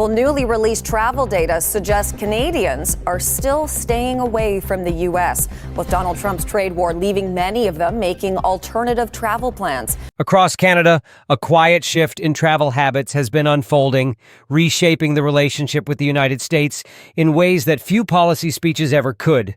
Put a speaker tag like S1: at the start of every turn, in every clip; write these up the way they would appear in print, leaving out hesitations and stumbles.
S1: Well, newly released travel data suggests Canadians are still staying away from the U.S., with Donald Trump's trade war leaving many of them making alternative travel plans.
S2: Across Canada, a quiet shift in travel habits has been unfolding, reshaping the relationship with the United States in ways that few policy speeches ever could.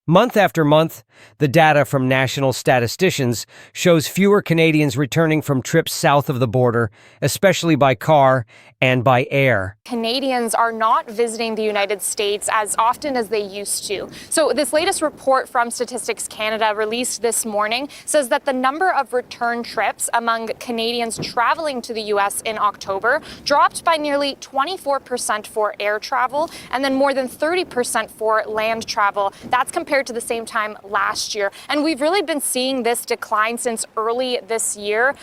S2: Month after month, the data from national statisticians shows fewer Canadians returning from trips south of the border, especially by car and by air.
S3: Canadians are not visiting the United States as often as they used to. So this latest report from Statistics Canada released this morning says that the number of return trips among Canadians traveling to the U.S. in October dropped by nearly 24% for air travel and then more than 30% for land travel. That's compared to the same time last year. And we've really been seeing this decline since early this year.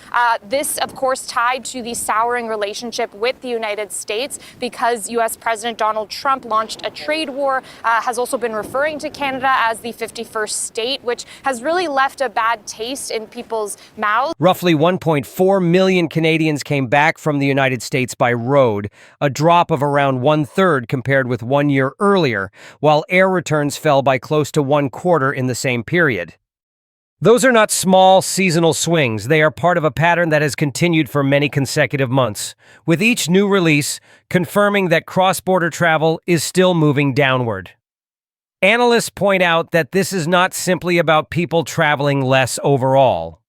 S3: This, of course, tied to the souring relationship with the United States because U.S. President Donald Trump launched a trade war, has also been referring to Canada as the 51st state, which has really left a bad taste in people's mouths.
S2: Roughly 1.4 million Canadians came back from the United States by road, a drop of around one-third compared with 1 year earlier, while air returns fell by close to one quarter in the same period. Those are not small seasonal swings. They are part of a pattern that has continued for many consecutive months, with each new release confirming that cross-border travel is still moving downward. Analysts point out that this is not simply about people traveling less overall.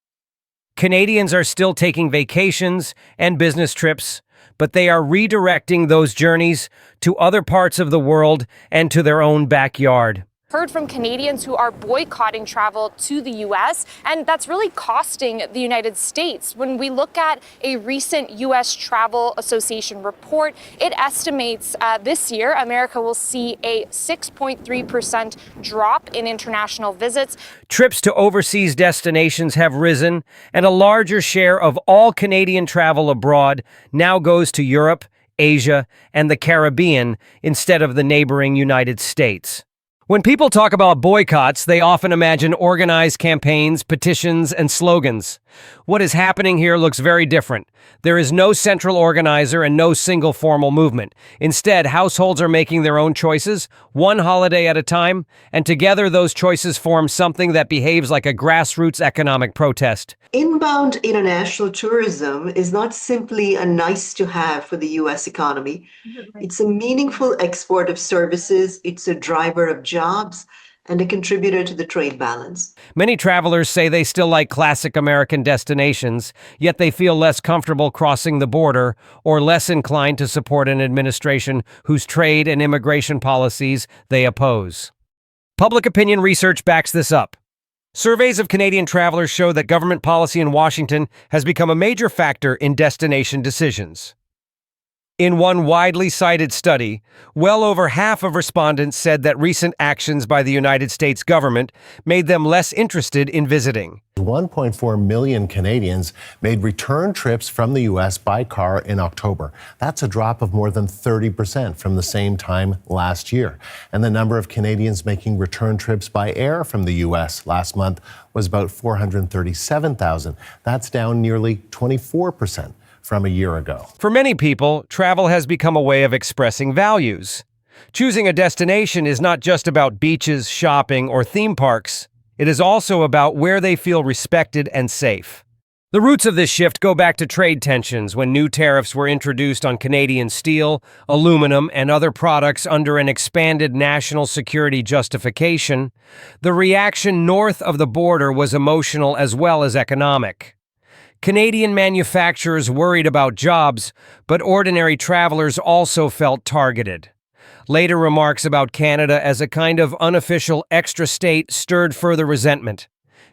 S2: Canadians are still taking vacations and business trips, but they are redirecting those journeys to other parts of the world and to their own backyard.
S3: Heard from Canadians who are boycotting travel to the U.S., and that's really costing the United States. When we look at a recent U.S. Travel Association report, it estimates this year America will see a 6.3% drop in international visits.
S2: Trips to overseas destinations have risen, and a larger share of all Canadian travel abroad now goes to Europe, Asia, and the Caribbean instead of the neighboring United States. When people talk about boycotts, they often imagine organized campaigns, petitions, and slogans. What is happening here looks very different. There is no central organizer and no single formal movement. Instead, households are making their own choices, one holiday at a time, and together those choices form something that behaves like a grassroots economic protest.
S4: Inbound international tourism is not simply a nice to have for the U.S. economy. It's a meaningful export of services, it's a driver of jobs, and a contributor to the trade balance.
S2: Many travelers say they still like classic American destinations, yet they feel less comfortable crossing the border or less inclined to support an administration whose trade and immigration policies they oppose. Public opinion research backs this up. Surveys of Canadian travelers show that government policy in Washington has become a major factor in destination decisions. In one widely cited study, well over half of respondents said that recent actions by the United States government made them less interested in visiting.
S5: 1.4 million Canadians made return trips from the U.S. by car in October. That's a drop of more than 30% from the same time last year. And the number of Canadians making return trips by air from the U.S. last month was about 437,000. That's down nearly 24% from a year ago.
S2: For many people, travel has become a way of expressing values. Choosing a destination is not just about beaches, shopping, or theme parks. It is also about where they feel respected and safe. The roots of this shift go back to trade tensions when new tariffs were introduced on Canadian steel, aluminum, and other products under an expanded national security justification. The reaction north of the border was emotional as well as economic. Canadian manufacturers worried about jobs, but ordinary travelers also felt targeted. Later remarks about Canada as a kind of unofficial extra state stirred further resentment.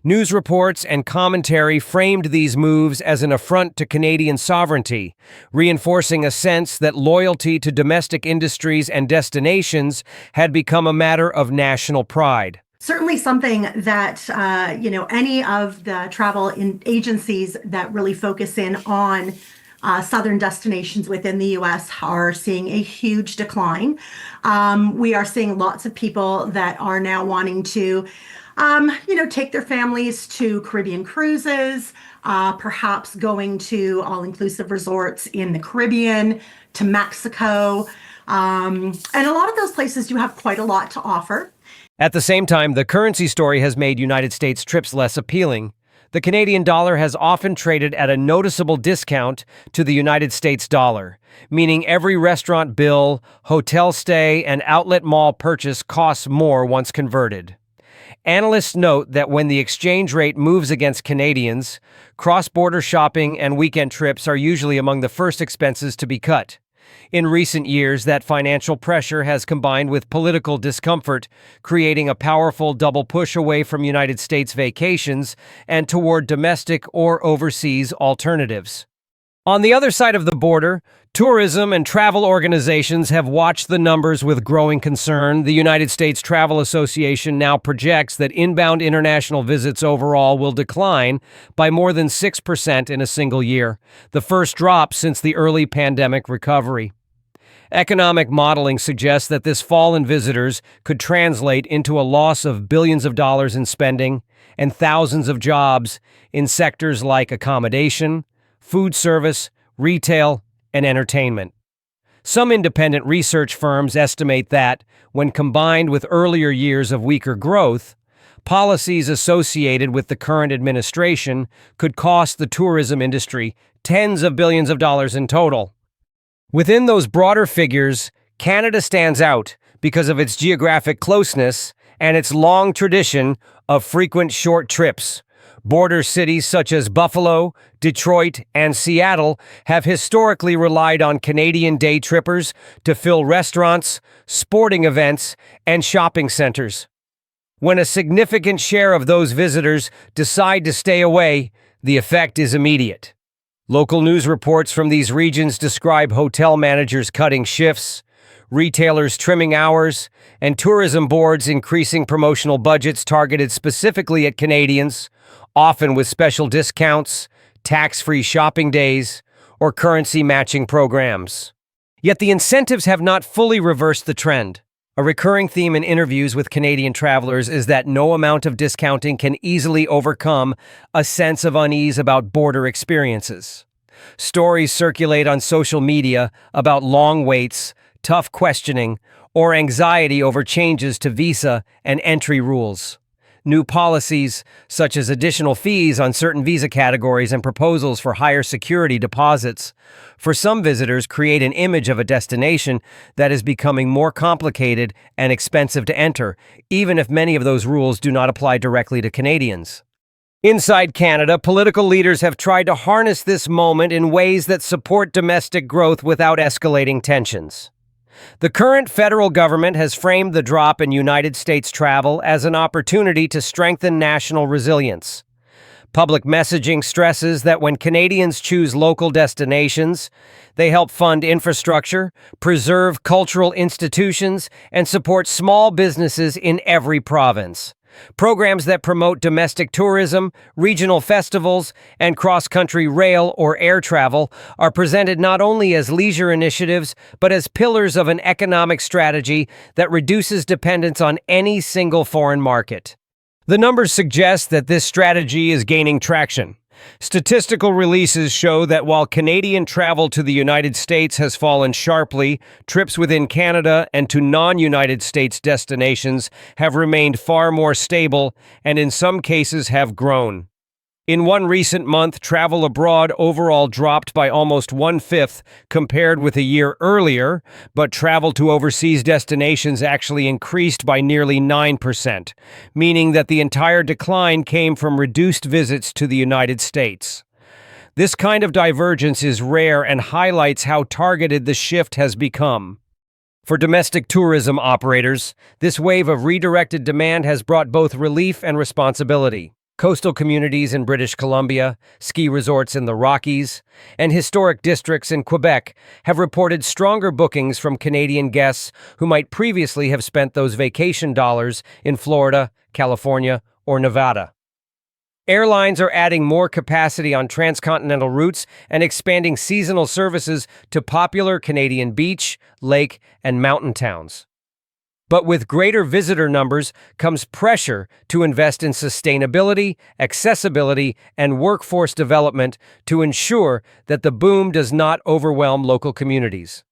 S2: News reports and commentary framed these moves as an affront to Canadian sovereignty, reinforcing a sense that loyalty to domestic industries and destinations had become a matter of national pride.
S6: Certainly something that, any of the travel agencies that really focus in on southern destinations within the US are seeing a huge decline. We are seeing lots of people that are now wanting to take their families to Caribbean cruises, perhaps going to all-inclusive resorts in the Caribbean, to Mexico. And a lot of those places do have quite a lot to offer.
S2: At the same time, the currency story has made United States trips less appealing. The Canadian dollar has often traded at a noticeable discount to the United States dollar, meaning every restaurant bill, hotel stay, and outlet mall purchase costs more once converted. Analysts note that when the exchange rate moves against Canadians, cross-border shopping and weekend trips are usually among the first expenses to be cut. In recent years, that financial pressure has combined with political discomfort, creating a powerful double push away from United States vacations and toward domestic or overseas alternatives. On the other side of the border, tourism and travel organizations have watched the numbers with growing concern. The United States Travel Association now projects that inbound international visits overall will decline by more than 6% in a single year, the first drop since the early pandemic recovery. Economic modeling suggests that this fall in visitors could translate into a loss of billions of dollars in spending and thousands of jobs in sectors like accommodation, food service, retail, and entertainment. Some independent research firms estimate that, when combined with earlier years of weaker growth, policies associated with the current administration could cost the tourism industry tens of billions of dollars in total. Within those broader figures, Canada stands out because of its geographic closeness and its long tradition of frequent short trips. Border cities such as Buffalo, Detroit, and Seattle have historically relied on Canadian day trippers to fill restaurants, sporting events, and shopping centers. When a significant share of those visitors decide to stay away, the effect is immediate. Local news reports from these regions describe hotel managers cutting shifts, retailers trimming hours, and tourism boards increasing promotional budgets targeted specifically at Canadians, often with special discounts, tax-free shopping days, or currency matching programs. Yet the incentives have not fully reversed the trend. A recurring theme in interviews with Canadian travelers is that no amount of discounting can easily overcome a sense of unease about border experiences. Stories circulate on social media about long waits, tough questioning, or anxiety over changes to visa and entry rules. New policies, such as additional fees on certain visa categories and proposals for higher security deposits, for some visitors create an image of a destination that is becoming more complicated and expensive to enter, even if many of those rules do not apply directly to Canadians. Inside Canada, political leaders have tried to harness this moment in ways that support domestic growth without escalating tensions. The current federal government has framed the drop in United States travel as an opportunity to strengthen national resilience. Public messaging stresses that when Canadians choose local destinations, they help fund infrastructure, preserve cultural institutions, and support small businesses in every province. Programs that promote domestic tourism, regional festivals, and cross-country rail or air travel are presented not only as leisure initiatives, but as pillars of an economic strategy that reduces dependence on any single foreign market. The numbers suggest that this strategy is gaining traction. Statistical releases show that while Canadian travel to the United States has fallen sharply, trips within Canada and to non-United States destinations have remained far more stable and in some cases have grown. In one recent month, travel abroad overall dropped by almost 1/5 compared with a year earlier, but travel to overseas destinations actually increased by nearly 9%, meaning that the entire decline came from reduced visits to the United States. This kind of divergence is rare and highlights how targeted the shift has become. For domestic tourism operators, this wave of redirected demand has brought both relief and responsibility. Coastal communities in British Columbia, ski resorts in the Rockies, and historic districts in Quebec have reported stronger bookings from Canadian guests who might previously have spent those vacation dollars in Florida, California, or Nevada. Airlines are adding more capacity on transcontinental routes and expanding seasonal services to popular Canadian beach, lake, and mountain towns. But with greater visitor numbers comes pressure to invest in sustainability, accessibility, and workforce development to ensure that the boom does not overwhelm local communities.